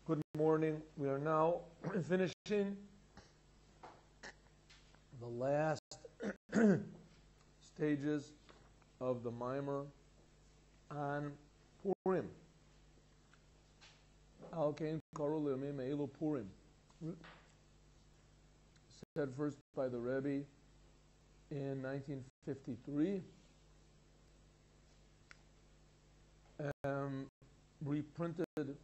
Good morning. We are now finishing the last stages of the mimer on Purim. Al Kain Karu Le'yamim Eilu Purim. Said first by the Rebbe in 1953. Reprinted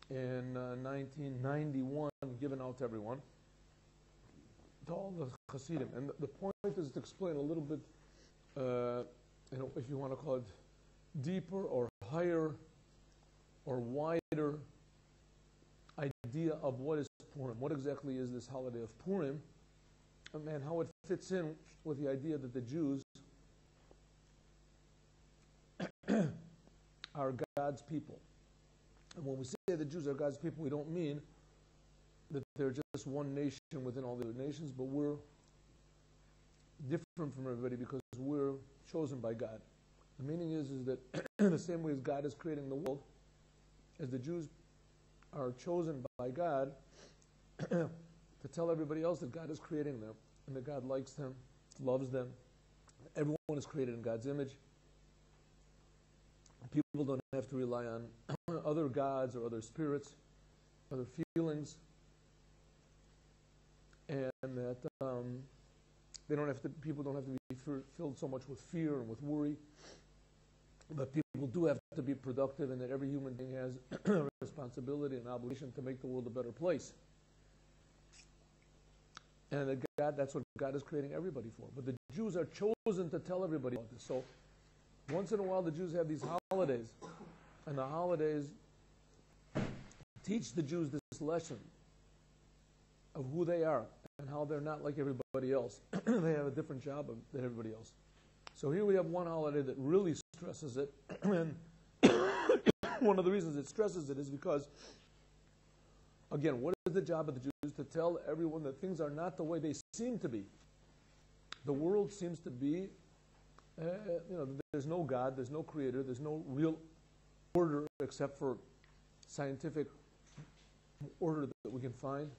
in 1991, given out to everyone, to all the Hasidim. And the point is to explain a little bit, if you want to call it deeper or higher or wider idea of what is Purim. What exactly is this holiday of Purim? And how it fits in with the idea that the Jews are God's people. And when we say the Jews are God's people, we don't mean that they're just one nation within all the other nations, but we're different from everybody because we're chosen by God. The meaning is that in the same way as God is creating the world, as the Jews are chosen by God to tell everybody else that God is creating them and that God likes them, loves them. Everyone is created in God's image. People don't have to rely on other gods or other spirits, other feelings, and that people don't have to be filled so much with fear and with worry. But people do have to be productive, and that every human being has a responsibility and obligation to make the world a better place. And that that's what God is creating everybody for. But the Jews are chosen to tell everybody about this. So once in a while the Jews have these holidays, and the holidays teach the Jews this lesson of who they are and how they're not like everybody else. They have a different job than everybody else. So here we have one holiday that really stresses it, and one of the reasons it stresses it is because, again, what is the job of the Jews? To tell everyone that things are not the way they seem to be. The world seems to be, there's no God, there's no creator, there's no real order except for scientific order that we can find.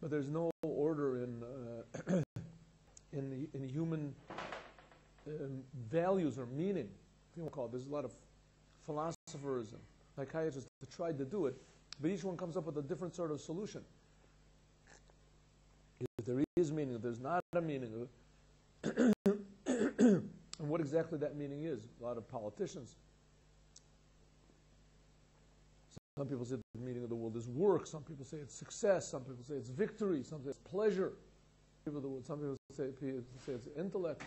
But there's no order in human values or meaning, if you want to call it. There's a lot of philosophers and psychiatrists that tried to do it, but each one comes up with a different sort of solution. If there is meaning, if there's not a meaning, and what exactly that meaning is. A lot of politicians. Some people say the meaning of the world is work. Some people say it's success. Some people say it's victory. Some say it's pleasure. Some people say it's intellect.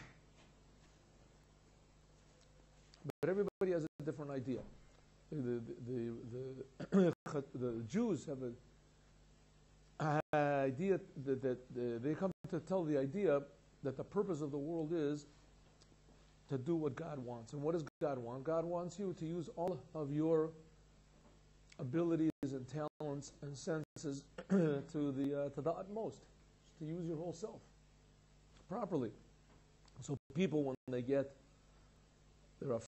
But everybody has a different idea. The Jews have an idea that they come to tell the idea that the purpose of the world is to do what God wants. And what does God want? God wants you to use all of your abilities and talents and senses to the utmost, to use your whole self properly. So people, when they're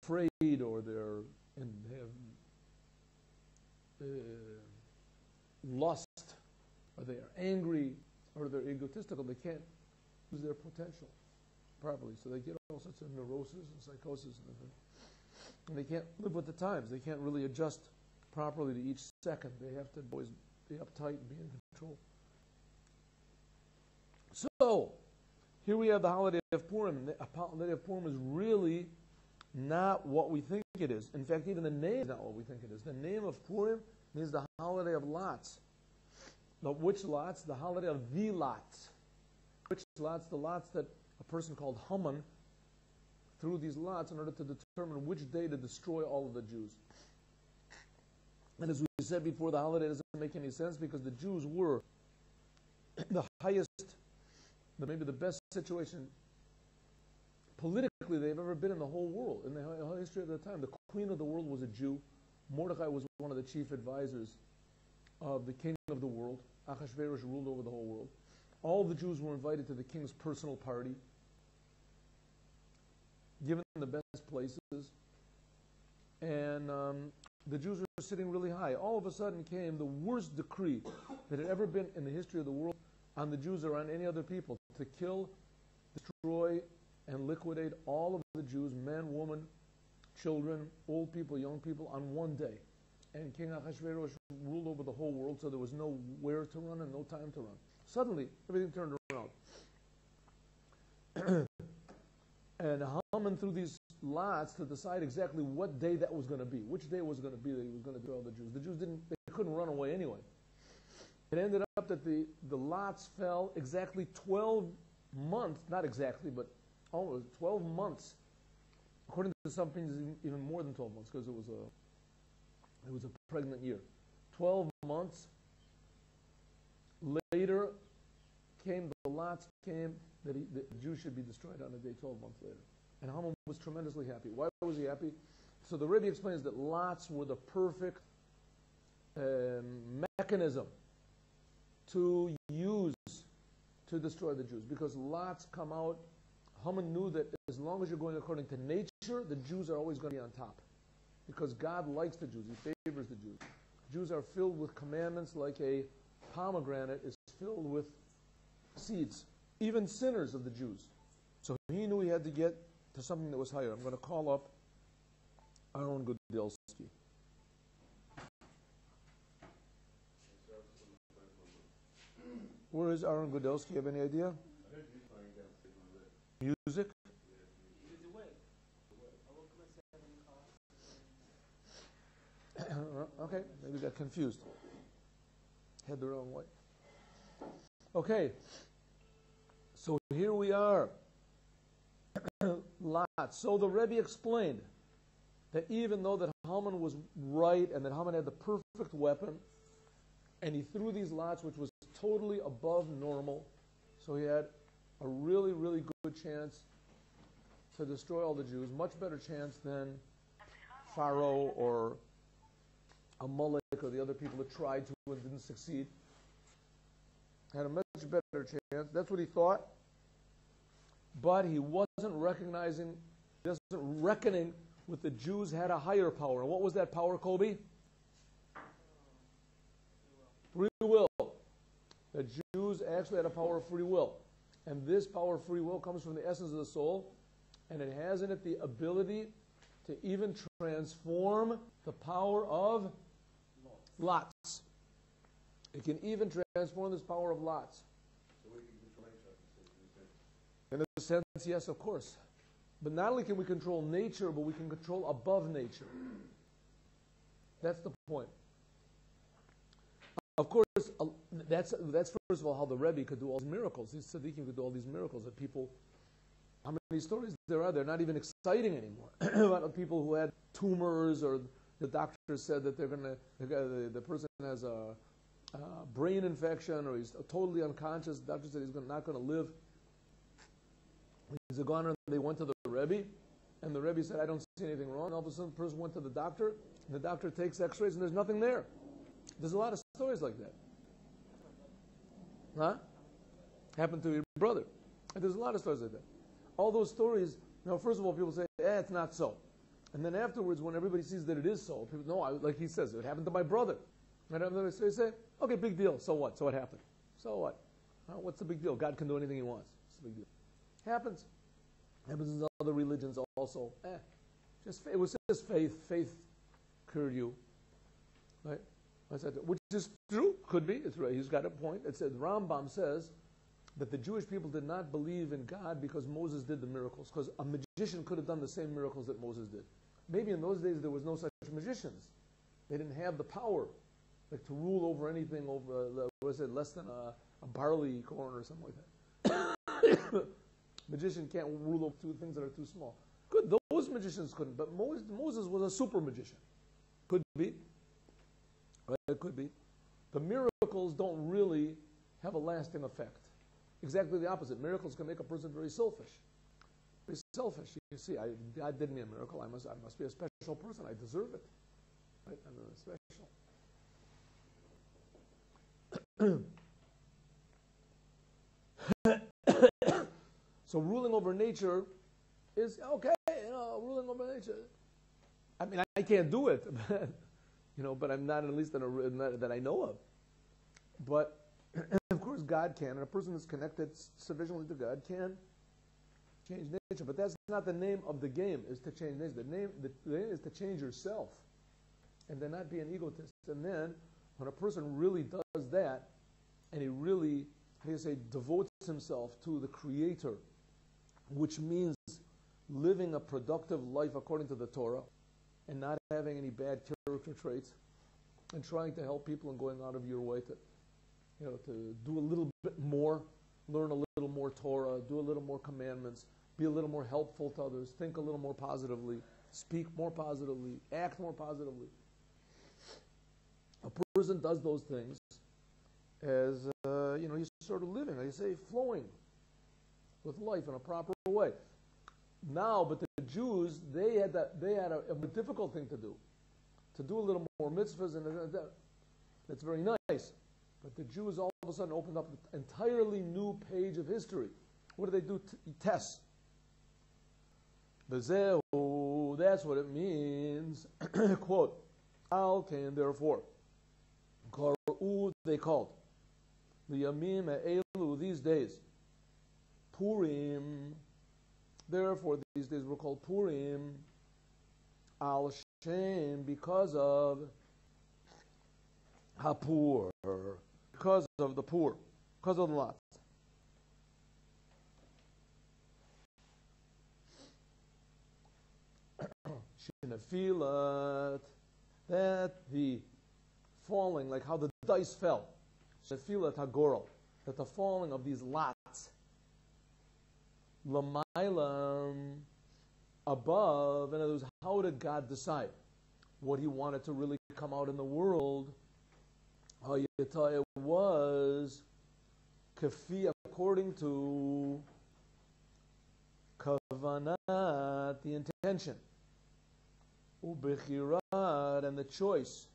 afraid or they have lust, or they are angry, or they're egotistical, they can't use their potential properly. So they get all sorts of neurosis and psychosis, and they can't live with the times. They can't really adjust properly to each second. They have to always be uptight and be in control. So here we have the holiday of Purim. The holiday of Purim is really not what we think it is. In fact, even the name is not what we think it is. The name of Purim means the holiday of lots. Now, which lots? The holiday of the lots. Which lots? The lots that a person called Haman threw these lots in order to determine which day to destroy all of the Jews. And as we said before, the holiday doesn't make any sense because the Jews were the highest, maybe the best situation politically they've ever been in the whole world, in the whole history of the time. The queen of the world was a Jew. Mordecai was one of the chief advisors of the king of the world. Achashverosh ruled over the whole world. All the Jews were invited to the king's personal party, given the best places. And the Jews were sitting really high. All of a sudden came the worst decree that had ever been in the history of the world on the Jews or on any other people, to kill, destroy, and liquidate all of the Jews, men, women, children, old people, young people, on one day. And King Ahasuerus ruled over the whole world, so there was nowhere to run and no time to run. Suddenly, everything turned around. And Haman threw these lots to decide exactly what day that was going to be, which day was going to be that he was going to destroy all the Jews. The Jews they couldn't run away anyway. It ended up that the lots fell exactly 12 months, not exactly, but almost 12 months. According to some things, even more than 12 months, because it was a pregnant year. 12 months later the lots came that the Jews should be destroyed on a day 12 months later. And Haman was tremendously happy. Why was he happy? So the Rebbe explains that lots were the perfect mechanism to use to destroy the Jews. Because lots come out, Haman knew that as long as you're going according to nature, the Jews are always going to be on top. Because God likes the Jews. He favors the Jews. Jews are filled with commandments like a pomegranate is filled with seeds. Even sinners of the Jews. So he knew he had to get to something that was higher. I'm going to call up Aaron Gudelsky. Where is Aaron Gudelsky? Have any idea? Music? Okay, maybe got confused. Head the wrong way. Okay, so here we are. Lot. So the Rebbe explained that even though that Haman was right and that Haman had the perfect weapon, and he threw these lots, which was totally above normal, so he had a really, really good chance to destroy all the Jews, much better chance than Pharaoh or Amalek or the other people that tried to and didn't succeed. Had a much better chance. That's what he thought. But he wasn't reckoning with the Jews had a higher power. And what was that power, Colby? Free will. The Jews actually had a power of free will. And this power of free will comes from the essence of the soul. And it has in it the ability to even transform the power of lots. It can even transform this power of lots. So we can control nature. In a sense, yes, of course. But not only can we control nature, but we can control above nature. That's the point. Of course, that's first of all how the Rebbe could do all these miracles. These tzaddikim could do all these miracles that people, how many stories there are, they're not even exciting anymore. About people who had tumors, or the doctor said that the person has a brain infection, or he's totally unconscious. The doctor said he's not going to live. He's a goner, and they went to the Rebbe, and the Rebbe said, I don't see anything wrong. And all of a sudden, the person went to the doctor, and the doctor takes x-rays, and there's nothing there. There's a lot of stories like that. Huh? Happened to your brother. And there's a lot of stories like that. All those stories, first of all, people say, it's not so. And then afterwards, when everybody sees that it is so, people, no, like he says, it happened to my brother. And then they say, okay, big deal, so what? So what happened? So what? What's the big deal? God can do anything he wants. It's a big deal. Happens. Happens in other religions also. It was just faith. Faith cured you. Right? I said, which is true. Could be. It's right. He's got a point. It says, Rambam says that the Jewish people did not believe in God because Moses did the miracles. Because a magician could have done the same miracles that Moses did. Maybe in those days there was no such magicians. They didn't have the power like to rule over anything over, less than a barley corn or something like that. Magician can't rule over two things that are too small. Good, those magicians couldn't, but Moses was a super magician. Could be. Right? It could be. The miracles don't really have a lasting effect. Exactly the opposite. Miracles can make a person very selfish. Very selfish. You see, God did me a miracle. I must be a special person. I deserve it. Right? I'm special. So ruling over nature is okay, ruling over nature. I mean, I can't do it. but I'm not, at least that I know of. But, of course, God can, and a person that's connected sufficiently to God can change nature. But that's not the name of the game, is to change nature. The name is to change yourself, and then not be an egotist. And then, when a person really does that, and he really, devotes himself to the Creator, which means living a productive life according to the Torah, and not having any bad character traits, and trying to help people and going out of your way to do a little bit more, learn a little more Torah, do a little more commandments, be a little more helpful to others, think a little more positively, speak more positively, act more positively. A person does those things as, he's sort of living, like you say, flowing with life in a proper way. Now, but the Jews, they had a difficult thing to do a little more mitzvahs, and that's very nice. But the Jews all of a sudden opened up an entirely new page of history. What do they do? Tests. Bezehu, that's what it means. Quote, Al came therefore. Kar'u, they called. Liyamim ha'elu, these days. Purim. Therefore, these days were called Purim. Al Shem, because of Hapur, because of the poor, because of the lot. Shenefilat, that the falling, like how the dice fell. Shenefilat Hagorel, that the falling of these lots. Lamailam, above, in other words, how did God decide what He wanted to really come out in the world? It was kafi, according to kavanat, the intention, ubechirat, and the choice,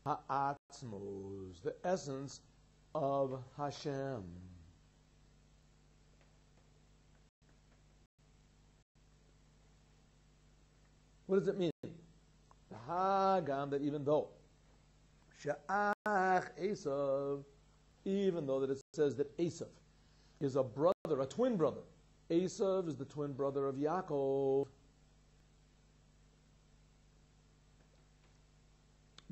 ha'atzmos, the essence of Hashem. What does it mean? The Hagam, that even though Sha'ach Esav, even though that it says that Esav is a brother, a twin brother. Esav is the twin brother of Yaakov.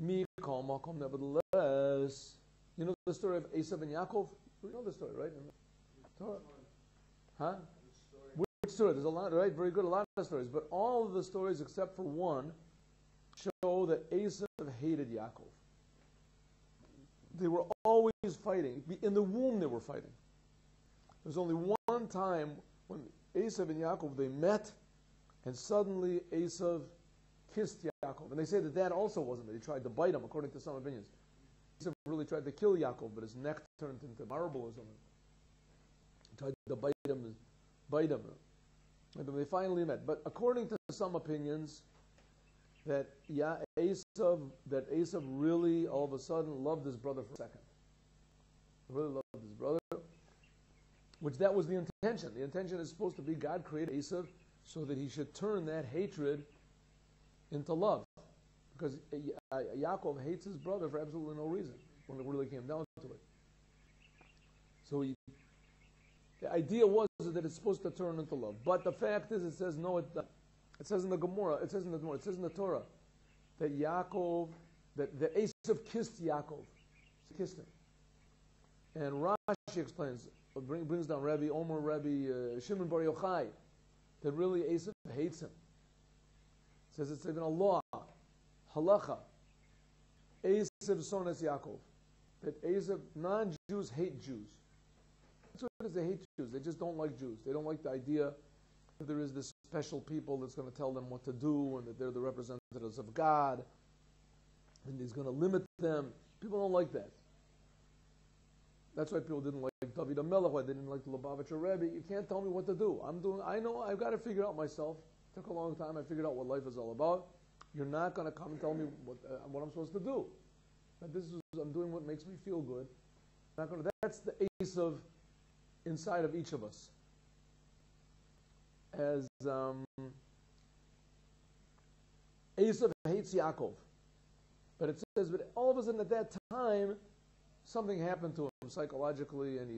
Mikol Makom, nevertheless, you know the story of Esav and Yaakov? You know the story, right? Torah. Huh? Which story? There's a lot, right? Very good, a lot of stories. But all of the stories except for one show that Esav hated Yaakov. They were always fighting. In the womb they were fighting. There was only one time when Esav and Yaakov, they met, and suddenly Esav kissed Yaakov. And they say that also wasn't it. He tried to bite him, according to some opinions. Esav really tried to kill Yaakov, but his neck turned into marble or something. He tried to bite him. And then they finally met. But according to some opinions, that Esav really all of a sudden loved his brother for a second. Really loved his brother, which that was the intention. The intention is supposed to be God created Esav so that he should turn that hatred into love. Because Yaakov hates his brother for absolutely no reason, when it really came down to it. So the idea was that it's supposed to turn into love. But the fact is, it says no, it says in the Gemara, it says in the Torah, that Esav kissed Yaakov. He kissed him. And Rashi explains, brings down Rabbi Shimon Bar Yochai, that really Esav hates him. Says it's even a law, halacha. Esav sones Yaakov. That Esav, non-Jews hate Jews. That's what it is, they hate Jews. They just don't like Jews. They don't like the idea that there is this special people that's going to tell them what to do, and that they're the representatives of God, and He's going to limit them. People don't like that. That's why people didn't like David HaMelech, why they didn't like the Lubavitcher Rebbe. You can't tell me what to do. I know, I've got to figure out myself. It took a long time. I figured out what life is all about. You're not going to come and tell me what I'm supposed to do. I'm doing what makes me feel good. That's the Esav inside of each of us. As Esav hates Yaakov. But it says, but all of a sudden at that time, something happened to him psychologically, and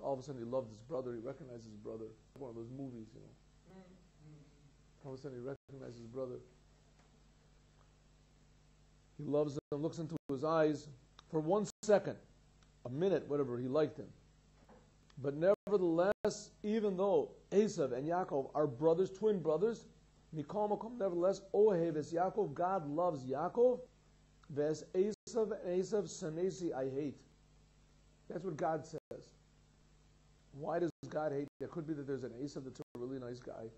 all of a sudden he loved his brother, he recognized his brother. One of those movies, you know. All of a sudden he recognized his brother. He loves him, looks into his eyes. For 1 second, a minute, whatever, he liked him. But nevertheless, even though Esav and Yaakov are brothers, twin brothers, Mikol Makom, nevertheless, Ohev es Yaakov, God loves Yaakov, Ves Esav and Esav Sanesi, I hate. That's what God says. Why does God hate? It could be that there's an Esav that's a really nice guy,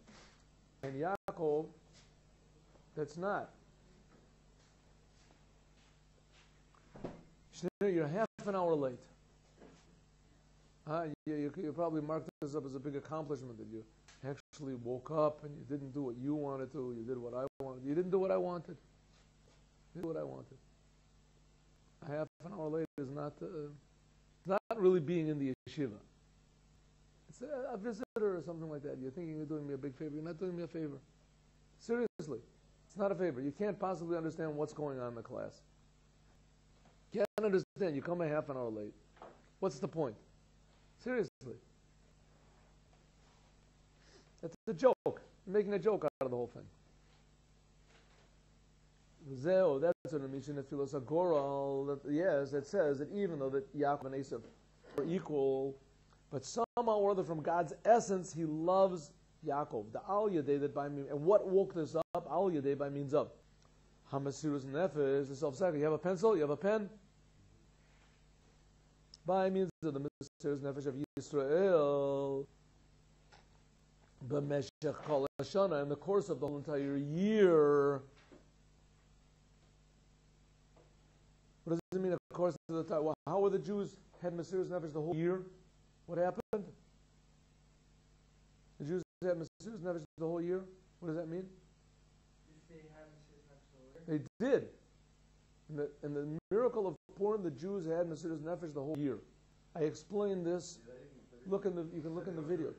and Yaakov, that's not. You're half an hour late. You probably marked this up as a big accomplishment that you actually woke up and you didn't do what you wanted to. You did what I wanted. You didn't do what I wanted. You did what I wanted. A half an hour late is not really being in the yeshiva. It's a visitor or something like that. You're thinking you're doing me a big favor. You're not doing me a favor. Seriously. It's not a favor. You can't possibly understand what's going on in the class. You can't understand. You come a half an hour late. What's the point? Seriously. That's a joke. You're making a joke out of the whole thing. Zeo, that's what it means in the Philos Agoral. Yes, it says that even though that Yaakov and Esav are equal, but somehow or other from God's essence, he loves Yaakov. The Al Yadei that by means, and what woke this up? Al Yadei by means of Hamasirus Nefesh, the self-sacrifice. You have a pencil? You have a pen? By means of the Mesiras Nefesh of Yisrael, b'meshech kol hashana, in the course of the whole entire year. What does it mean, of course of the time? Well, how were the Jews had Mesiras Nefesh the whole year? What happened? The Jews had Mesiras Nefesh the whole year? What does that mean? They did. In the miracle of Purim, the Jews had Mesiras Nefesh the whole year. I explained this. You can look in the video.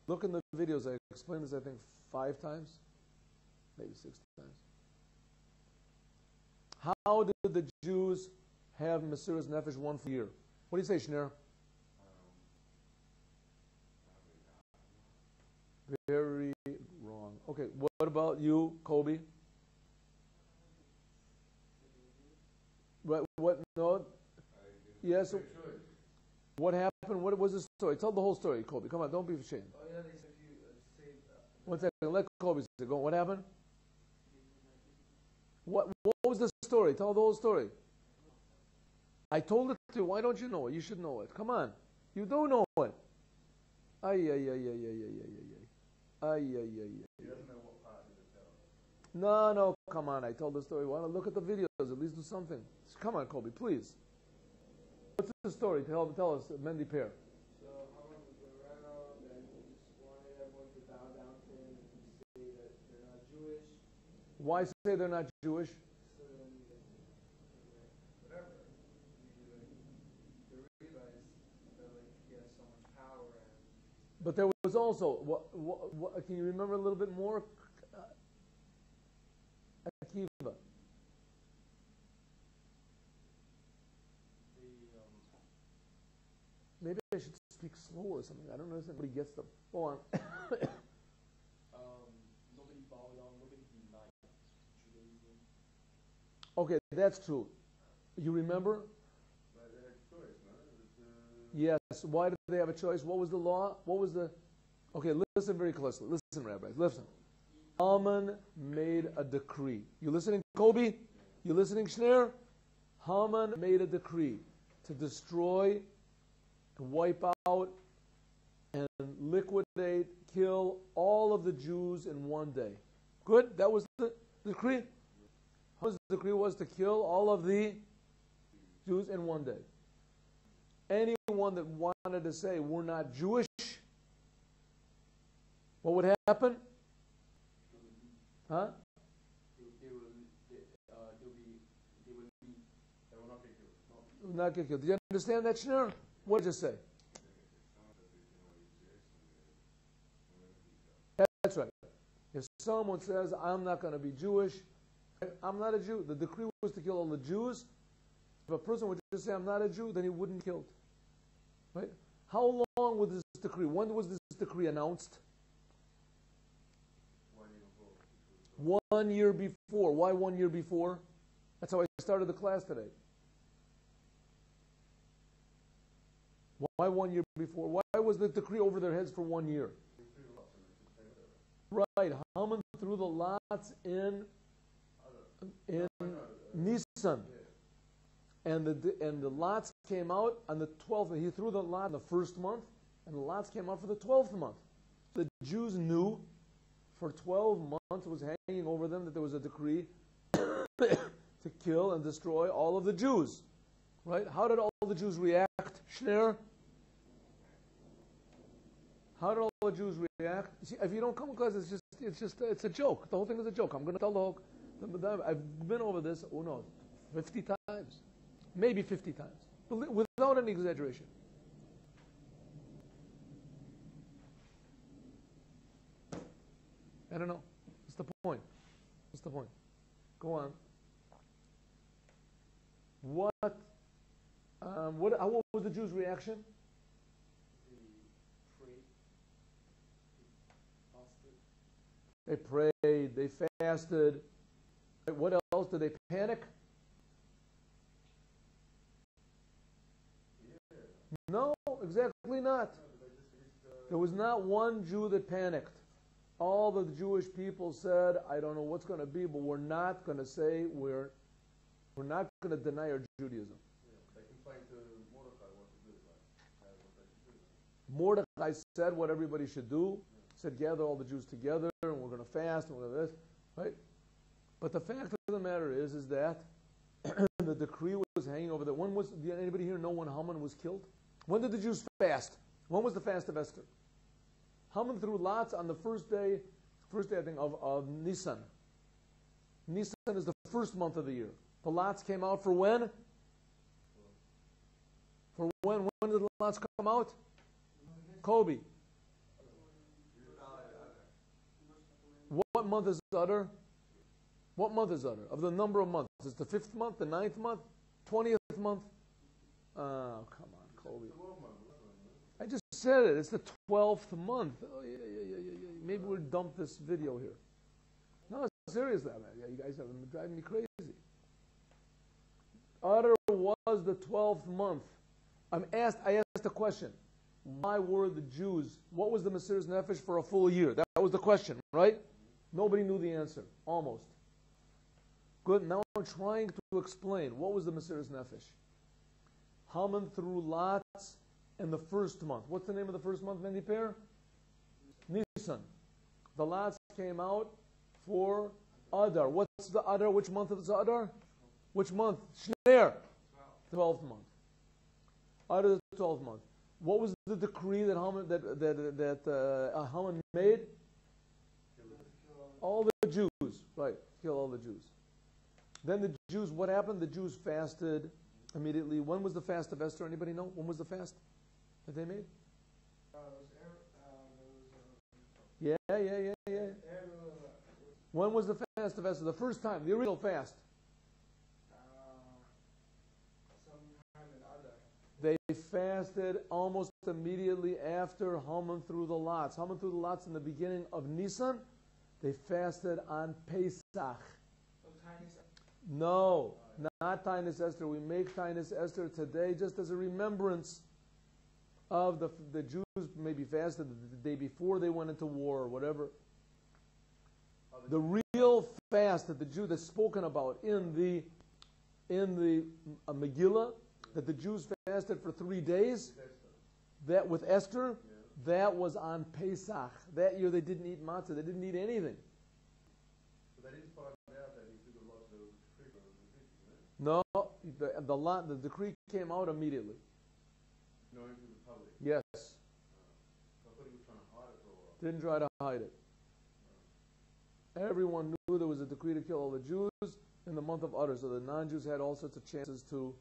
Look in the videos. I explained this, I think, 5 times, maybe 6 times. How did the Jews have Mesiras Nefesh one full year? What do you say, Shneur? Very wrong. Okay, what about you, Kobe? What? No. Yes. What happened? What was the story? Tell the whole story, Kobe. Come on, don't be ashamed. Oh, yeah, they said you saved. 1 second. Let Kobe say. Go. What happened? What was the story? Tell the whole story. I told it to you. Why don't you know it? You should know it. Come on. You do know it. Ay, ay, ay, ay, ay, ay, ay, ay, ay, ay, ay, ay. He doesn't know what part to tell. No, come on. I told the story. Why don't look at the videos? At least do something. Come on, Kobe, please. What's the story? Tell us, Mendy Pear. So Haman was around and he just wanted everyone to bow down to him and say that they're not Jewish. Why say they're not Jewish? So then, whatever. They realized that he has so much power and. But there was also, can you remember a little bit more? Akiva. Maybe I should speak slower or something. I don't know if anybody gets them. Go on. Nobody bow down, nobody denied Judaism. Okay, that's true. You remember? But they had choice, no? Yes. Why did they have a choice? What was the law? What was the... Okay, listen very closely. Listen, rabbis. Listen. Haman made a decree. You listening, Kobe? You listening, Shneur? Haman made a decree to destroy, to wipe out, and liquidate, kill all of the Jews in one day. Good? That was the decree? Haman's decree was to kill all of the Jews in one day. Anyone that wanted to say, we're not Jewish, what would happen? Huh? They will not get killed. They will not get killed. Did you understand that, Shneur? What did you say? That's right. If someone says, I'm not going to be Jewish, I'm not a Jew. The decree was to kill all the Jews. If a person would just say, I'm not a Jew, then he wouldn't be killed. Right? How long was this decree? When was this decree announced? 1 year before. Why 1 year before? That's how I started the class today. Why 1 year before? Why was the decree over their heads for 1 year? Right. Haman threw the lots in Nisan. And the lots came out on the 12th. He threw the lot in the first month, and the lots came out for the 12th month. The Jews knew for 12 months it was hanging over them that there was a decree to kill and destroy all of the Jews. Right? How did all the Jews react? Schneer? How did all the Jews react? See, if you don't come to class, it's a joke. The whole thing is a joke. I'm going to tell the whole. I've been over this. 50 times, maybe 50 times, without any exaggeration. I don't know. What's the point? What's the point? Go on. What was the Jews' reaction? They prayed, they fasted. What else? Did they panic? No, exactly not. There was not one Jew that panicked. All the Jewish people said, I don't know what's going to be, but we're not going to say we're not going to deny our Judaism. They complained to Mordecai what to do. Mordecai said what everybody should do. Said, gather all the Jews together, and we're going to fast, and we're going to this, right? But the fact of the matter is that the decree was hanging over there. Did anybody here know when Haman was killed? When did the Jews fast? When was the fast of Esther? Haman threw lots on the first day I think, of Nisan. Nisan is the first month of the year. The lots came out for when? For when? When did the lots come out? Kobe. What month is Adar? What month is Adar? Of the number of months. Is the 5th month, the 9th month, 20th month? Oh, come on, Kobe. I just said it. It's the 12th month. Oh, yeah. Maybe we'll dump this video here. No, seriously, man. You guys have been driving me crazy. Adar was the 12th month. I asked a question. Why were the Jews, what was the Mesiras Nefesh for a full year? That was the question, right? Nobody knew the answer, almost. Good, now I'm trying to explain. What was the Mesiras Nefesh? Haman threw lots in the first month. What's the name of the first month, Mendy Pair? Nisan. The lots came out for Adar. What's the Adar? Which month is Adar? Which month? Shneer. 12th month. Adar is the 12th month. What was the decree that Haman made? All the Jews, right? Kill all the Jews. Then the Jews, what happened? The Jews fasted immediately. When was the fast of Esther? Anybody know? When was the fast that they made? Yeah. When was the fast of Esther? The first time, the original fast. Sometime in Adar. They fasted almost immediately after Haman threw the lots. Haman threw the lots in the beginning of Nisan. They fasted on Pesach. No, not Tainus Esther. We make Tainus Esther today just as a remembrance of the Jews maybe fasted the day before they went into war or whatever. The real fast that the Jew that's spoken about in the Megillah, that the Jews fasted for 3 days, that with Esther, that was on Pesach. That year they didn't eat matzah. They didn't eat anything. So they didn't find out that he threw the lots of the decree. No, the decree came out immediately. Known to the public. Yes. I thought he was trying to hide it for a while. Didn't try to hide it. Everyone knew there was a decree to kill all the Jews in the month of Adar. So the non-Jews had all sorts of chances to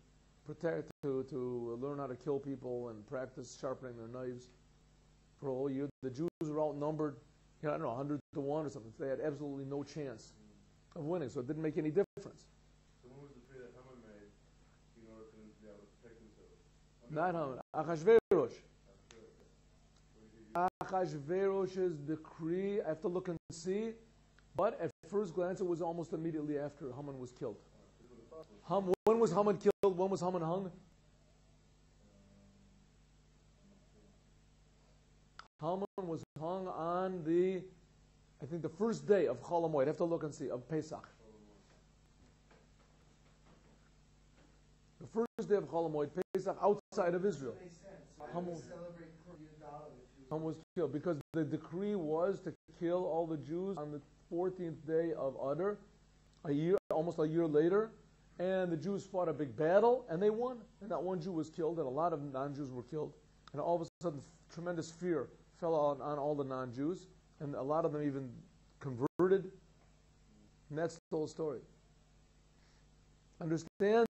protect, to learn how to kill people and practice sharpening their knives for a whole year. The Jews were outnumbered, I don't know, 100 to 1 or something. They had absolutely no chance. of winning, so it didn't make any difference. So when was the prayer that Haman made in order for them to be able to protect themselves? Not Haman, Achashverosh. Achashverosh's decree, I have to look and see, but at first glance it was almost immediately after Haman was killed. When was Haman killed? When was Haman hung? Haman was hung on I think the first day of Chol HaMoed. I have to look and see, of Pesach. The first day of Chol HaMoed, Pesach, outside of Israel. Makes sense. Why do we celebrate Purim if Haman was killed because the decree was to kill all the Jews on the 14th day of Adar, almost a year later, and the Jews fought a big battle and they won. And not one Jew was killed, and a lot of non-Jews were killed. And all of a sudden, tremendous fear fell on all the non-Jews, and a lot of them even converted. And that's the whole story. Understand?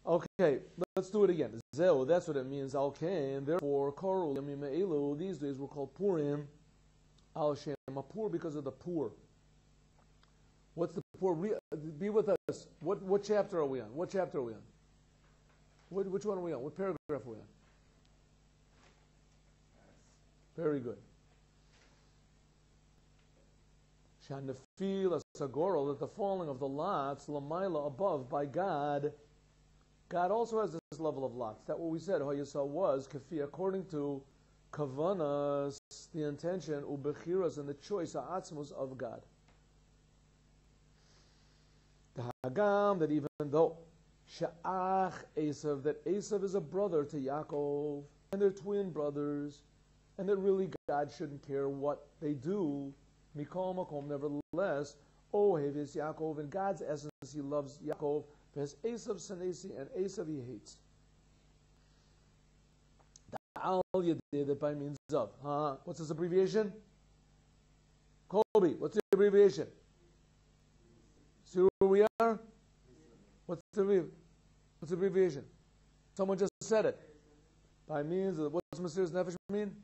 Okay, let's do it again. Zeu, that's what it means. Okay, and therefore, Koru, Yamim these days were called Purim. Al Shem, Pur because of the poor. What's the poor? Be with us. What chapter are we on? What chapter are we on? Which one are we on? What paragraph are we on? Very good. Shanafil Asagorol, that the falling of the lots, Lamaila above by God. God also has this level of lots. That what we said, Hayasah was, Kafi, according to Kavanas, the intention, Ubechiras, and the choice, Atzmus of God. The Hagam, that even though Sha'ach Esav, that Esav is a brother to Yaakov, and they're twin brothers, and that really God shouldn't care what they do, Mikol Makom, nevertheless, Ohevis Yaakov, in God's essence, he loves Yaakov, because Esav Sanesi, and Esav he hates. Al Yadeh, that by means of. What's this abbreviation? Colby, what's the abbreviation? See where we are? What's the abbreviation? Someone just said it. By means of, what's Mesiras Nefesh mean?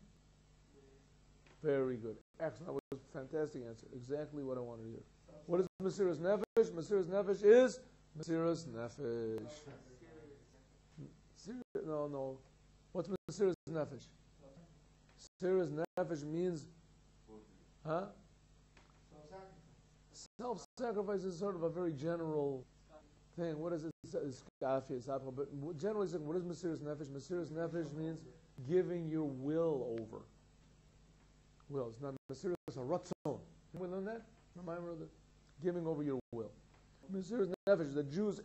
Very good. Excellent. That was a fantastic answer. Exactly what I wanted to hear. What is Mesiras Nefesh? Mesiras Nefesh is Mesiras Nefesh. No. What's Mesiras Nefesh? Mesiras Nefesh means, Self-sacrifice is sort of a very general thing. What is it? But generally speaking, what is Mesiras Nefesh? Mesiras Nefesh means giving your will over. Will. It's not Mesiras Ratzon. Can we learn that? Remember that? Giving over your will. Mesiras Nefesh, the Jews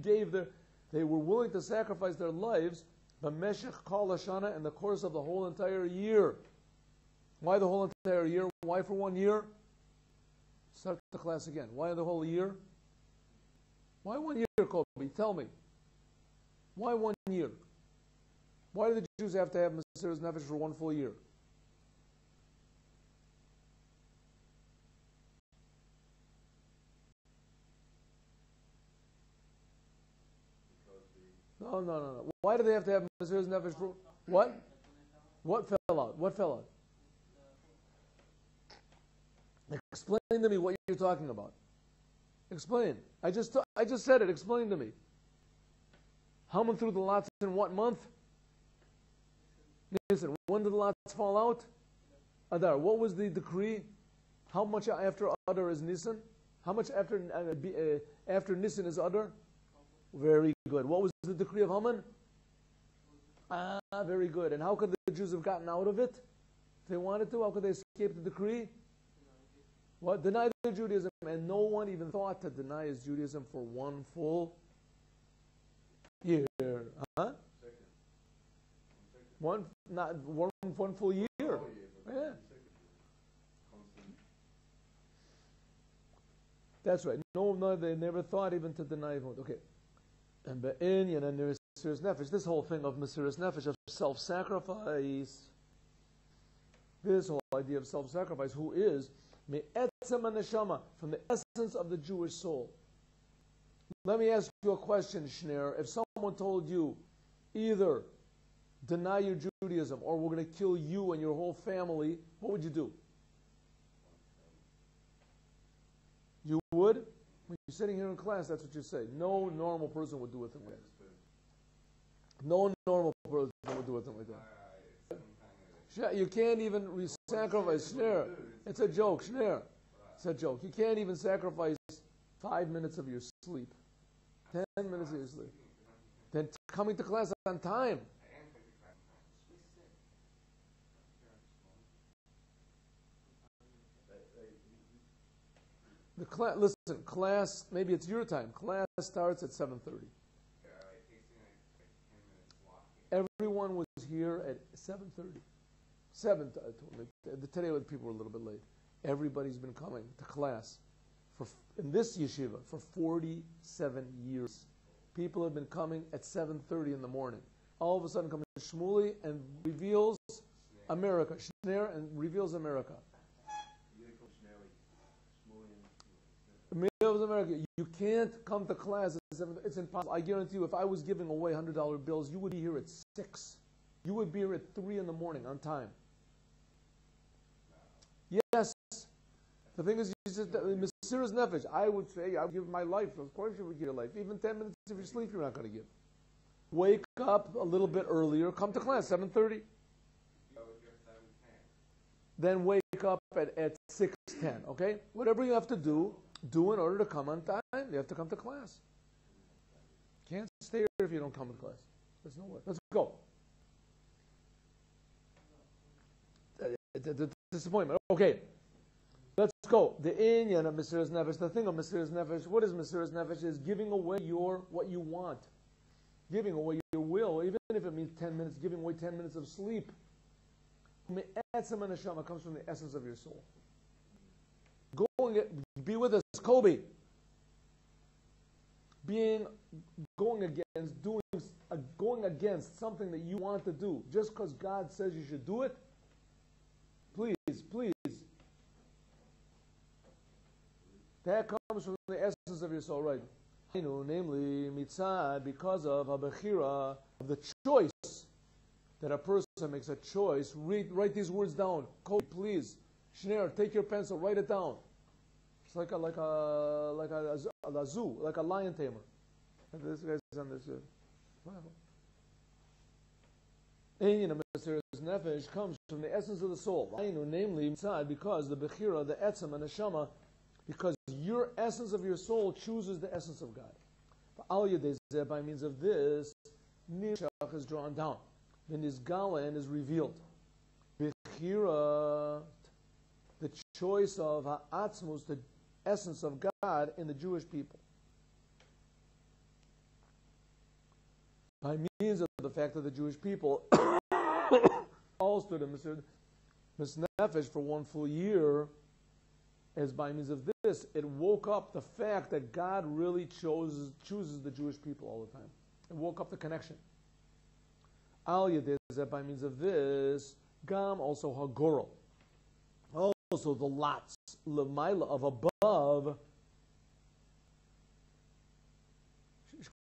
they were willing to sacrifice their lives B'meshech Kol Hashana in the course of the whole entire year. Why the whole entire year? Why for 1 year? Start the class again. Why the whole year? Why 1 year, Kobe? Tell me. Why 1 year? Why do the Jews have to have Mesiras Nefesh for 1 full year? No. Why do they have to have Mesiras Nefesh for what? What fell out? What fell out? Explain to me what you're talking about. Explain. I just said it. Explain to me. Haman threw the lots in what month? Listen, when did the lots fall out? Adar. What was the decree? How much after Adar is Nisan? How much after Nisan is Adar? Very good. What was the decree of Haman? Very good. And how could the Jews have gotten out of it? If they wanted to, how could they escape the decree? What? Deny their Judaism. And no one even thought to deny his Judaism for 1 full year. One full year. Yeah. That's right. No, they never thought even to deny him. Okay. And Be'inyan and Mesiras Nefesh, this whole thing of Mesiras Nefesh, of self-sacrifice, this whole idea of self-sacrifice, who is Me'etzem HaNeshama, from the essence of the Jewish soul. Let me ask you a question, Schneer. If someone told you, either deny your Judaism, or we're going to kill you and your whole family, what would you do? You would? When you're sitting here in class, that's what you say. No normal person would do a thing like that. No normal person would do a thing like that. You can't even sacrifice. Shner. It's a joke. Shner. It's a joke. You can't even sacrifice 5 minutes of your sleep. 10 minutes of your sleep. Then coming to class on time. Listen, class, maybe it's your time. Class starts at 7:30. Everyone was here at 7:30. Today the people were a little bit late. Everybody's been coming to class in this yeshiva for 47 years. People have been coming at 7:30 in the morning. All of a sudden comes Shmuley and reveals America. Shner and reveals America. Reveals America. You can't come to class at 7. It's impossible. I guarantee you, if I was giving away $100 bills, you would be here at 6. You would be here at 3 in the morning on time. Yes. The thing is, you just Mesiras Nefesh. I would say, I would give my life. Of course you would give your life. Even 10 minutes of your sleep, you're not going to give. Wake up a little bit earlier. Come to class, 7:30. Then wake up at 6:10, okay? Whatever you have to do in order to come on time. You have to come to class. Can't stay here if you don't come to class. There's no way. Let's go. The disappointment. Okay. Let's go. The inyan of Mesiras Nefesh, the thing of Mesiras Nefesh, what is Mesiras Nefesh? Is giving away what you want. Giving away your will, even if it means 10 minutes, giving away 10 minutes of sleep. Me'etzem neshama comes from the essence of your soul. Be with us, Kobe. Going against something that you want to do, just because God says you should do it. Please. That comes from the essence of your soul, right? Namely, mitzad, because of habechira, of the choice that a person makes a choice. Write these words down. Kobe, please. Shner, take your pencil, write it down. It's like a zoo, like a lion tamer. And this guy's on this. Inyan Mesiras Nefesh comes from the essence of the soul. Namely, mitzad, because the bechira, the etzem, and neshama, because your essence of your soul chooses the essence of God. By means of this, nishach is drawn down. Then nisgala and is revealed. Bechira, the choice of ha'atzmus, the essence of God in the Jewish people. By means of the fact that the Jewish people all stood in Mesiras Nefesh for one full year, as by means of this, it woke up the fact that God really chooses the Jewish people all the time. It woke up the connection. Al Yedei, that by means of this, Gam also Hagoro. Also the lots, Lemaila of above.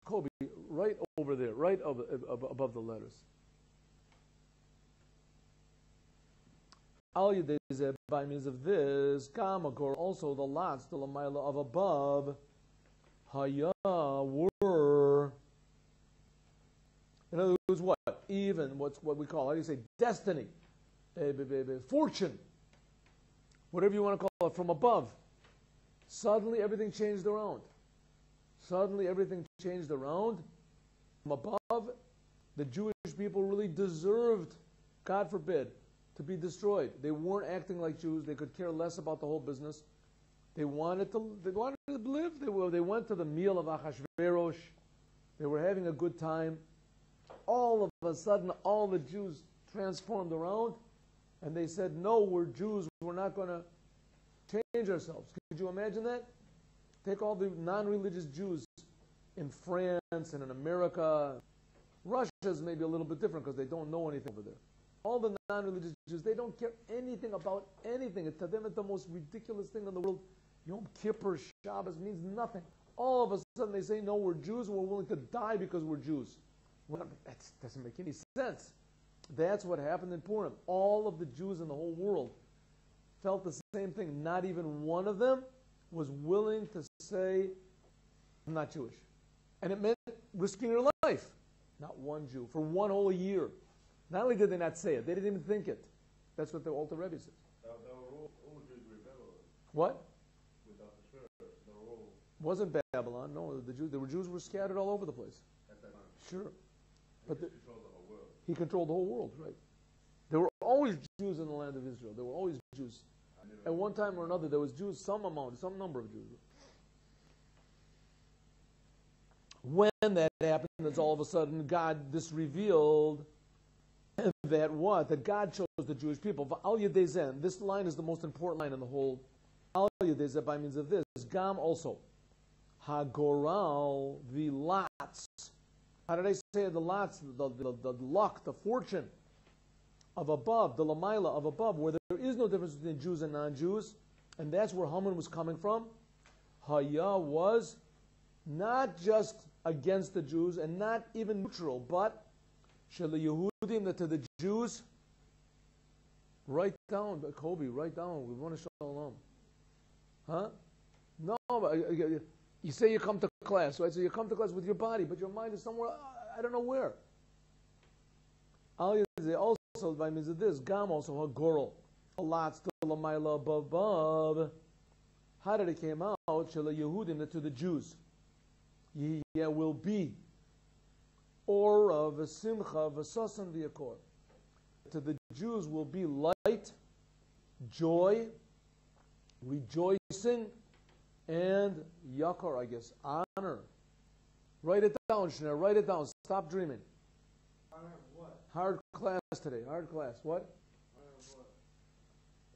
Kobe, right over there, right above the letters. Al Yedei, by means of this, Gamagor, also the lots, the Lamaila of above, Haya, were. In other words, what? Even, what we call, how do you say, destiny, fortune, whatever you want to call it, from above. Suddenly everything changed around. Suddenly everything changed around. From above, the Jewish people really deserved, God forbid, to be destroyed. They weren't acting like Jews. They could care less about the whole business. They wanted to live. They went to the meal of Achashverosh. They were having a good time. All of a sudden, all the Jews transformed around, and they said, no, we're Jews. We're not going to change ourselves. Could you imagine that? Take all the non-religious Jews in France and in America. Russia is maybe a little bit different because they don't know anything over there. All the non-religious Jews, they don't care anything about anything. To them, it's the most ridiculous thing in the world. Yom Kippur, Shabbos means nothing. All of a sudden, they say, no, we're Jews, and we're willing to die because we're Jews. Well, that doesn't make any sense. That's what happened in Purim. All of the Jews in the whole world felt the same thing. Not even one of them was willing to say, I'm not Jewish. And it meant risking your life. Not one Jew. For one whole year. Not only did they not say it, they didn't even think it. That's what the Alter Rebbe says. All Jews were Babylon. What? Without the Shur, they were all Wasn't Babylon. No, the Jews were scattered all over the place. at that time. Sure. He But controlled the whole world. he controlled the whole world, right? There were always Jews in the land of Israel. There were always Jews. At one time or another, there was Jews, some number of Jews. When that happened, it's all of a sudden this revealed that what? That God chose the Jewish people. Al Yedei Zen. This line is the most important line in the whole. Al Yedei Zen by means of this. Gam also. Hagoral, the lots. How did I say the lots? The luck, the fortune of above, the Lamaila of above, where there is no difference between Jews and non-Jews, and that's where Haman was coming from. Haya was not just against the Jews and not even neutral, but Shel Yehudim, that to the Jews, write down, Kobe, write down, we want to shalom. Huh? No, but you say you come to class, right? So you come to class with your body, but your mind is somewhere, I don't know where. Also, by means of this, Gam also Hagorol, lots to Lamaila above. How did it came out? Shel Yehudim, to the Jews. Yeah, will be. Or of a simcha, v'sasan v'yakor. To the Jews will be light, joy, rejoicing, and yakar, I guess, honor. Write it down, Shner. Write it down. Stop dreaming. Honor what? Hard class today. Hard class. What?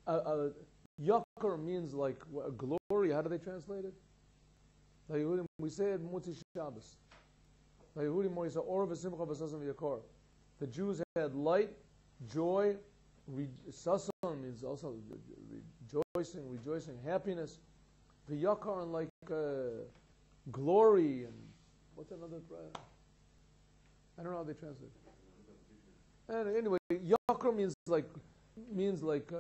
Honor what? Yakar means like glory. How do they translate it? We say it Mutzi Shabbos. The Jews had light, joy, sasan means also rejoicing, happiness. The yakar and like glory and what's another? I don't know how they translate it. And anyway, yakar means like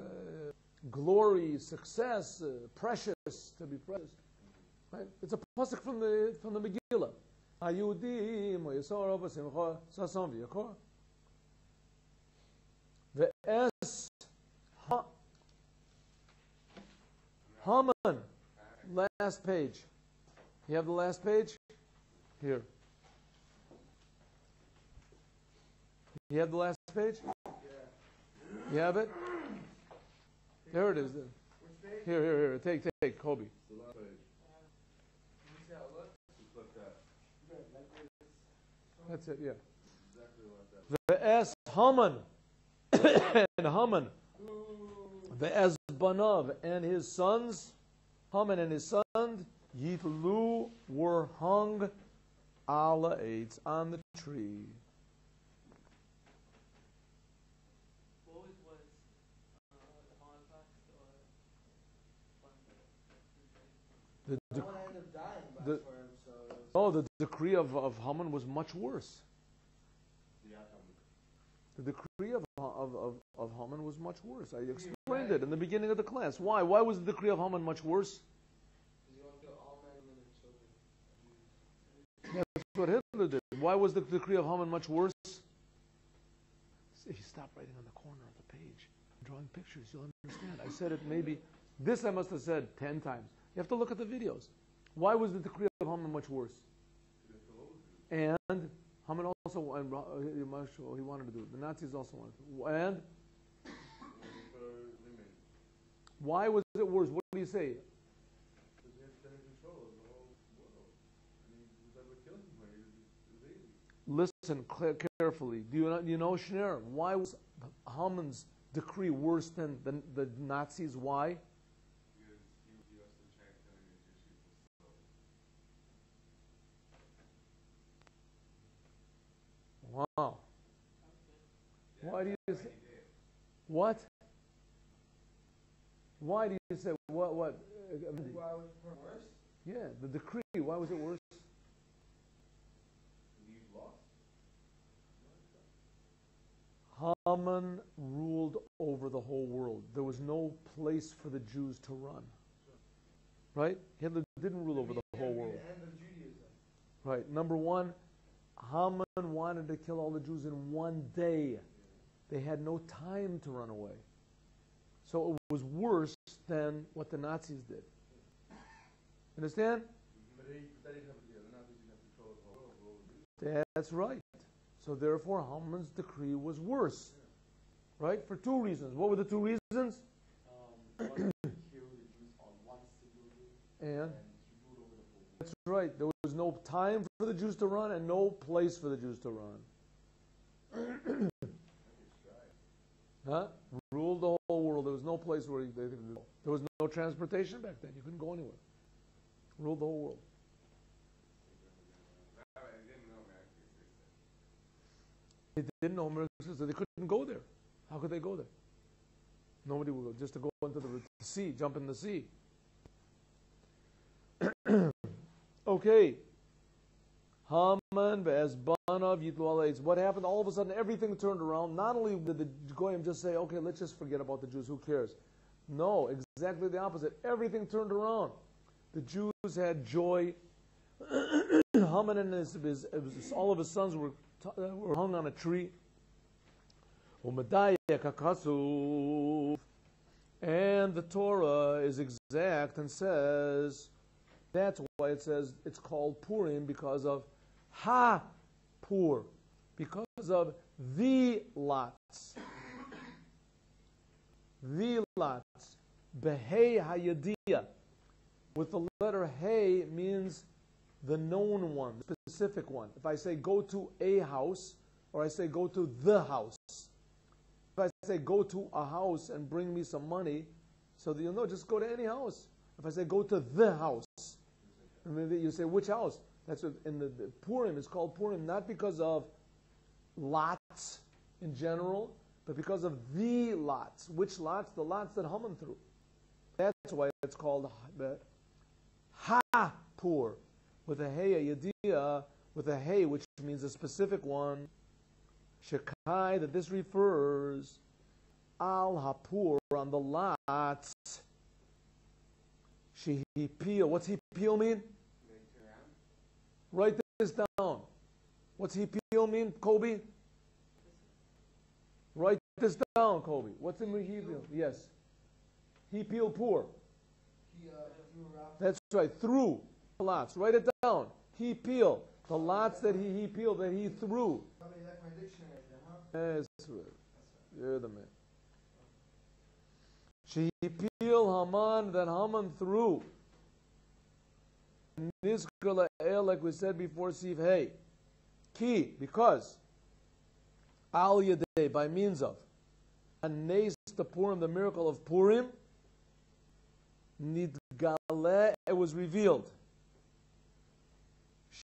glory, success, precious, to be precious. Right? It's a pasuk from the Megillah. Hayudim v'yisora v'simcha sasan v'yakor. V'es Haman. Last page. You have the last page? Here. You have the last page? Yeah. You have it? There it is. Which page? Here. Take, Kobe. It's the last page. Let me see how it looks. Just like that. Good, like this. That's it, yeah. Exactly like that. Ve'ez Haman and Haman. Ve'ez Banav and his sons. Haman and his sons. Yitlu were hung ala eitz on the tree. What was the Holocaust or The, No one ended up dying by the- Purim, so it was the decree of Haman was much worse. The atom. The decree of Haman was much worse. I explained it in the beginning of the class. Why? Why was the decree of Haman much worse? you want to kill all men, women, and children. That's what Hitler did. Why was the decree of Haman much worse? He stopped writing on the corner of the page, drawing pictures. You'll understand. I said it maybe, this I must have said 10 times. You have to look at the videos. Why was the decree of Haman much worse? And Haman also, and he wanted to do it. The Nazis also wanted to. And why was it worse? What do you say? Because he had control of the whole world. I mean, whoever killed him, it was easy. Listen carefully. Do you know, Schneer? Why was Haman's decree worse than the Nazis? Why? Because he was the check killing the Jewish people. Wow. Why do you say what? Why do you say what? Why was Purim worse? Yeah, the decree. Why was it worse? He lost. Haman ruled over the whole world. There was no place for the Jews to run. Right? Hitler didn't rule over the whole world. The end of Judaism. Right. Number one, Haman wanted to kill all the Jews in one day. They had no time to run away. So it was worse than what the Nazis did. Understand? But they didn't have, the Nazis didn't have control of the whole world. That's right. So therefore, Haman's decree was worse. Right? For two reasons. What were the two reasons? One, kill the Jews on one single day, And he ruled over the whole world. that's right. There was no time for the Jews to run and no place for the Jews to run. Huh? Ruled the whole world. There was no place where they could go. There was no transportation back then. You couldn't go anywhere. Ruled the whole world. They didn't know America existed, so they couldn't go there. How could they go there? Nobody would go. Just to go into the sea, jump in the sea. Okay. Haman ve'ezbanav yitlu alayz. What happened? All of a sudden, everything turned around. Not only did the Goyim just say, okay, let's just forget about the Jews. Who cares? No, exactly the opposite. Everything turned around. The Jews had joy. Haman and all of his sons were hung on a tree. And the Torah is exact and says, that's why it says it's called Purim, because of Ha-Pur, because of the lots. The lots. Behei Hayadiyah. With the letter Hey means the known one, the specific one. If I say go to a house, or I say go to the house. If I say go to a house and bring me some money, so that you'll know, just go to any house. If I say go to the house, and then you say which house? That's what in the Purim, it's called Purim, not because of lots in general, but because of the lots. Which lots? The lots that Haman threw. That's why it's called the Ha-Pur. With a Hey, a Yediyah, with a Hey, which means a specific one. Shekai, that this refers Al Hapur, on the lots. Shehipil. What's Hipil mean? Write this down. What's Hipil mean, Kobe? Write this down, Kobe. What's in Hipil? Yes. Hipil Pur. That's right. Through the lots. Write it down. Hipil. The lots that he peeled, that he threw. Yes, you're the man. Shehipil Haman, that Haman threw. Nizkar la'el, like we said before, Siv Hey. Ki, because Al Yadeh, by means of Anes the Purim, the miracle of Purim, Nidgale, it was revealed.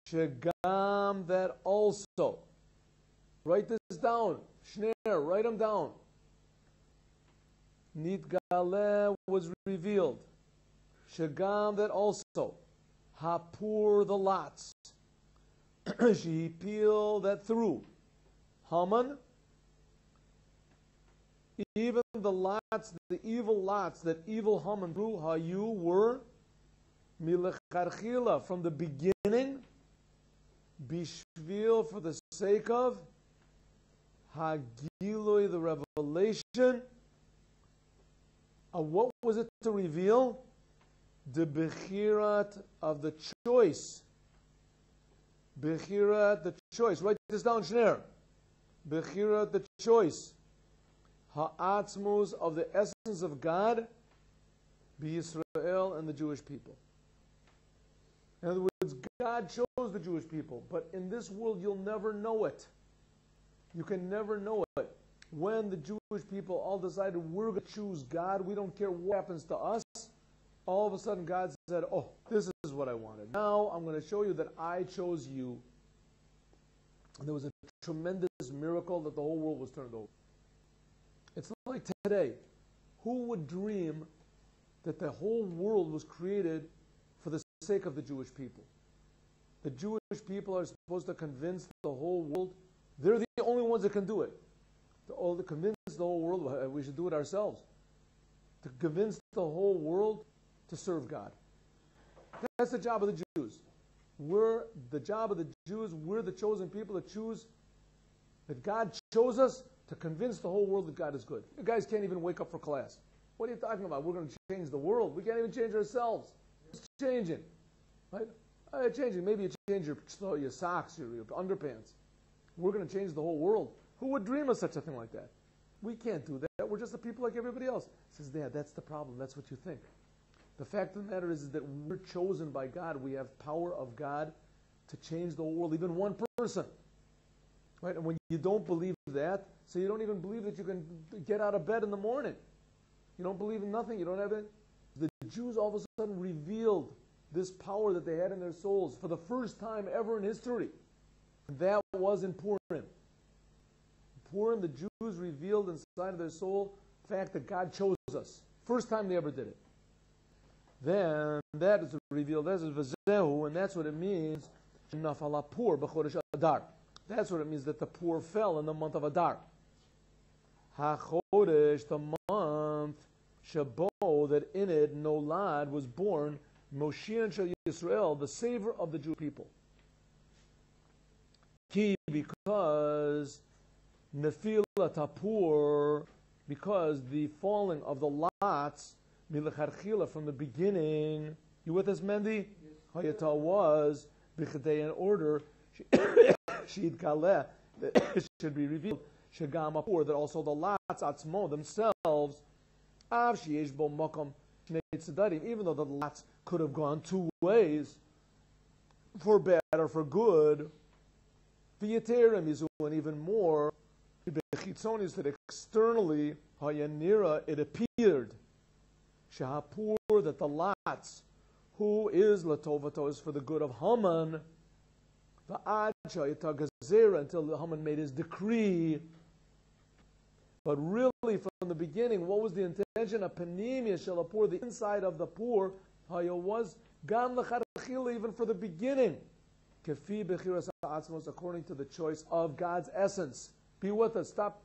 Shegam, that also. Write this down. Shner, write them down. Nidgale was revealed. Shegam, that also. Hapur, the lots. Shehipil, that through. Haman, even the lots, the evil lots that evil Haman threw, Hayu, were Milecharchila, from the beginning, Bishvil, for the sake of Hagiloi, the revelation. What was it to reveal? The Bechirat of the choice. Bechirat, the choice. Write this down, Shner. Bechirat, the choice. Ha'atzmus, of the essence of God, be Israel and the Jewish people. In other words, God chose the Jewish people, but in this world you'll never know it. You can never know it. When the Jewish people all decided we're going to choose God, we don't care what happens to us, all of a sudden God said, oh, this is what I wanted. Now I'm going to show you that I chose you. And there was a tremendous miracle that the whole world was turned over. It's like today. Who would dream that the whole world was created for the sake of the Jewish people? The Jewish people are supposed to convince the whole world. They're the only ones that can do it. to convince the whole world we should do it ourselves. To convince the whole world to serve God. That's the job of the Jews. We're the chosen people to choose, that God chose us to convince the whole world that God is good. You guys can't even wake up for class. What are you talking about? We're going to change the world. We can't even change ourselves. It's changing. Right? Changing. Maybe you change your socks, your underpants. We're going to change the whole world. Who would dream of such a thing like that? We can't do that. We're just the people like everybody else. He says, Dad, that's the problem. That's what you think. The fact of the matter is that we're chosen by God. We have power of God to change the whole world, even one person. Right? And when you don't believe that, so you don't even believe that you can get out of bed in the morning. You don't believe in nothing. You don't have it. The Jews all of a sudden revealed this power that they had in their souls for the first time ever in history. That was in Purim. Purim, the Jews revealed inside of their soul the fact that God chose us. First time they ever did it. Then that is revealed as Vazehu, and that's what it means. Nafala Pur b'chodesh Adar. That's what it means that the poor fell in the month of Adar. HaChodesh, the month, Shabo, that in it Nolad was born, Moshiach Shel Yisrael, the savior of the Jewish people. Ki, because Nefila Tapur, because the falling of the lots, Milacharchila, from the beginning. You with us, Mendy? Hayata was, B'chadei, in order, Shid Kaleh, that it should be revealed, Shagam Apur, that also the lots, Atzmo, themselves, Av Sheyesh Bo Mokom, Shnei Tzedadim, even though the lots could have gone two ways, for bad or for good, V'yeterim Yizu, and even more, B'chitzonis, that externally, Hayanira, it appeared, Shahapur, that the lots, who is Latovato, is for the good of Haman, V'ad Shayata Gazera, until Haman made his decree. But really, from the beginning, what was the intention? A panimia shalapur, the inside of the poor, Haya was Gam Lecharchila, even for the beginning. Kefi Bechiras Atzmos, according to the choice of God's essence. Be with us. Stop.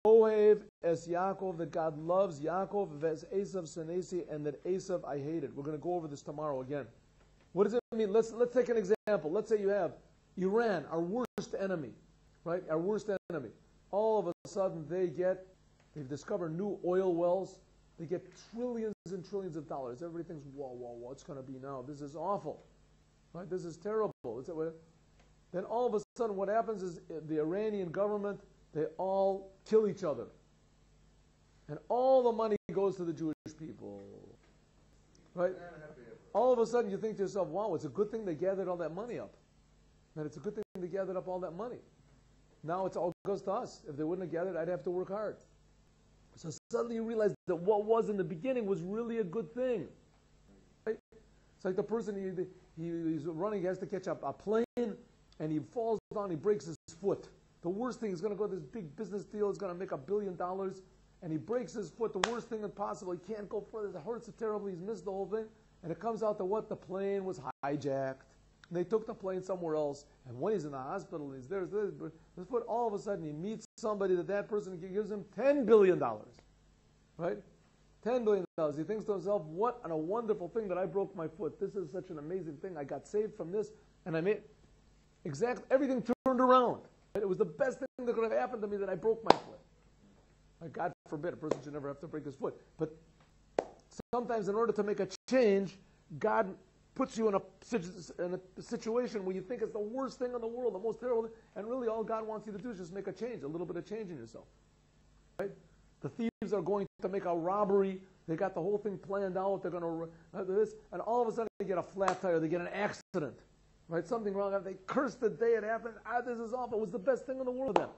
Ohev es Yaakov, that God loves Yaakov, ves Esav Senesi, and that Esav I hated. We're going to go over this tomorrow again. What does it mean? Let's take an example. Let's say you have Iran, our worst enemy, right? Our worst enemy. All of a sudden they've discovered new oil wells. They get trillions and trillions of dollars. Everybody thinks, whoa, what's going to be now? This is awful, right? This is terrible. Then all of a sudden what happens is the Iranian government, they all kill each other. And all the money goes to the Jewish people. Right? All of a sudden you think to yourself, wow, it's a good thing they gathered all that money up. Man, it's a good thing they gathered up all that money. Now it all goes to us. If they wouldn't have gathered, I'd have to work hard. So suddenly you realize that what was in the beginning was really a good thing. Right? It's like the person, he's running, he has to catch up a plane, and he falls down, he breaks his foot. The worst thing, he's going to go to this big business deal, he's going to make $1 billion, and he breaks his foot, the worst thing possible. He can't go further, it hurts it terribly, he's missed the whole thing. And it comes out that what? The plane was hijacked. And they took the plane somewhere else, and when he's in the hospital, he's there, his foot, all of a sudden he meets somebody that person gives him $10 billion. Right? $10 billion. He thinks to himself, what a wonderful thing that I broke my foot. This is such an amazing thing. I got saved from this, and I made everything turned around. It was the best thing that could have happened to me that I broke my foot. Like, God forbid, a person should never have to break his foot. But sometimes in order to make a change, God puts you in a situation where you think it's the worst thing in the world, the most terrible thing, and really all God wants you to do is just make a change, a little bit of change in yourself. Right? The thieves are going to make a robbery. They got the whole thing planned out. They're going to do this, and all of a sudden they get a flat tire. They get an accident. Right? Something wrong. They curse the day it happened. This is awful. It was the best thing in the world for them.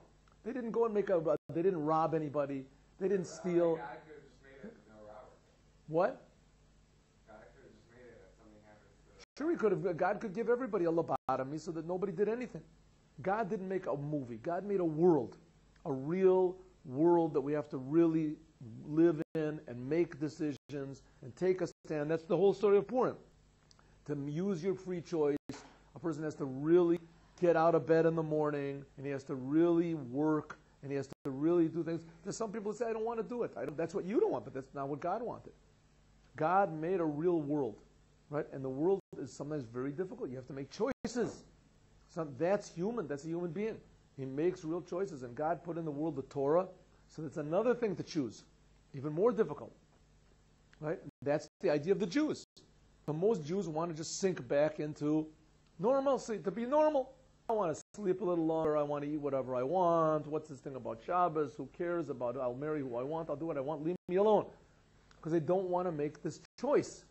They didn't go and they didn't rob anybody. They didn't steal. God could have just made it no robbery. What? God could have just made it that something happens to... Sure, he could have. God could give everybody a lobotomy so that nobody did anything. God didn't make a movie. God made a world, a real world that we have to really live in and make decisions and take a stand. That's the whole story of Purim. To use your free choice person has to really get out of bed in the morning, and he has to really work, and he has to really do things. There's some people who say, I don't want to do it. That's what you don't want, but that's not what God wanted. God made a real world, right? And the world is sometimes very difficult. You have to make choices. So that's human. That's a human being. He makes real choices, and God put in the world the Torah, so that's another thing to choose, even more difficult, right? That's the idea of the Jews. So most Jews want to just sink back into normalcy, to be normal. I want to sleep a little longer. I want to eat whatever I want. What's this thing about Shabbos? Who cares about? I'll marry who I want. I'll do what I want. Leave me alone, because they don't want to make this choice.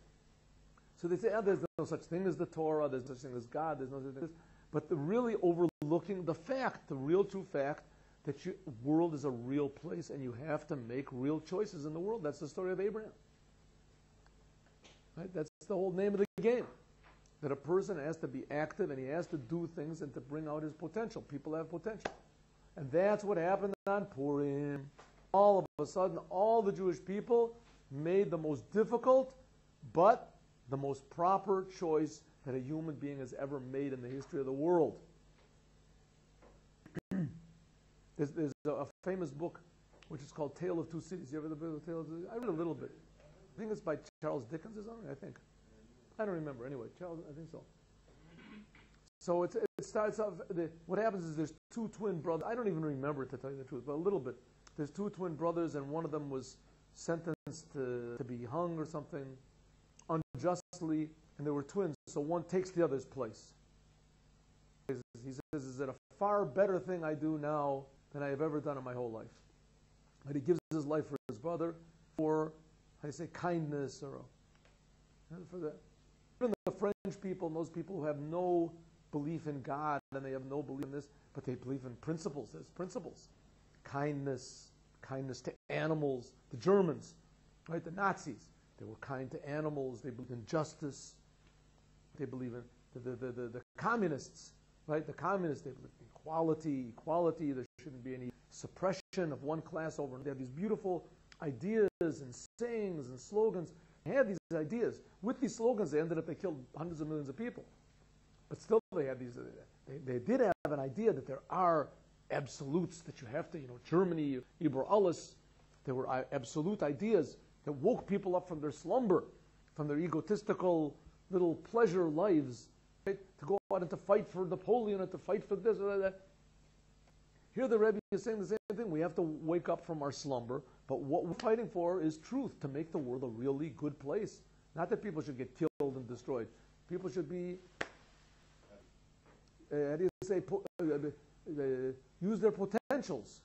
So they say, there's no such thing as the Torah. There's no such thing as God. There's no such thing as... But the really overlooking the fact, the real true fact, that the world is a real place and you have to make real choices in the world. That's the story of Abraham. Right? That's the whole name of the game. That a person has to be active and he has to do things and to bring out his potential. People have potential. And that's what happened on Purim. All of a sudden, all the Jewish people made the most difficult but the most proper choice that a human being has ever made in the history of the world. There's a famous book which is called Tale of Two Cities. You ever read the Tale of Two Cities? I read a little bit. I think it's by Charles Dickens or something, I think. I don't remember. Anyway, Charles, I think so. So it starts off, what happens is there's two twin brothers. I don't even remember it, to tell you the truth, but a little bit. There's two twin brothers, and one of them was sentenced to be hung or something unjustly, and they were twins, so one takes the other's place. He says, is it a far better thing I do now than I have ever done in my whole life? But he gives his life for his brother for, how do you say, kindness, or for that. Even the French people and those people who have no belief in God and they have no belief in this, but they believe in principles. There's principles. Kindness to animals. The Germans, right? The Nazis, they were kind to animals. They believed in justice. They believe in the communists, right? The communists, they believe in equality. There shouldn't be any suppression of one class over. They have these beautiful ideas and sayings and slogans. They had these ideas. With these slogans, they killed hundreds of millions of people. But still, they had these. They did have an idea that there are absolutes that you have to. Germany, Iber alles. There were absolute ideas that woke people up from their slumber, from their egotistical little pleasure lives, right? To go out and to fight for Napoleon and to fight for this or that. Here the Rebbe is saying the same thing. We have to wake up from our slumber, but what we're fighting for is truth, to make the world a really good place. Not that people should get killed and destroyed. People should be, how do you say, use their potentials.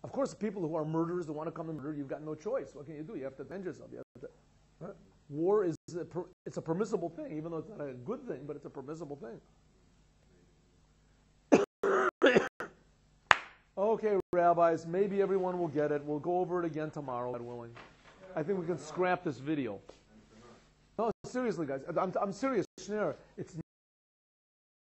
Of course, the people who are murderers, who want to come and murder, you've got no choice. What can you do? You have to avenge yourself. Right? War is it's a permissible thing, even though it's not a good thing, but it's a permissible thing. Okay, rabbis, maybe everyone will get it. We'll go over it again tomorrow, God willing. I think we can scrap this video. No, seriously, guys. I'm serious, Schneider. It's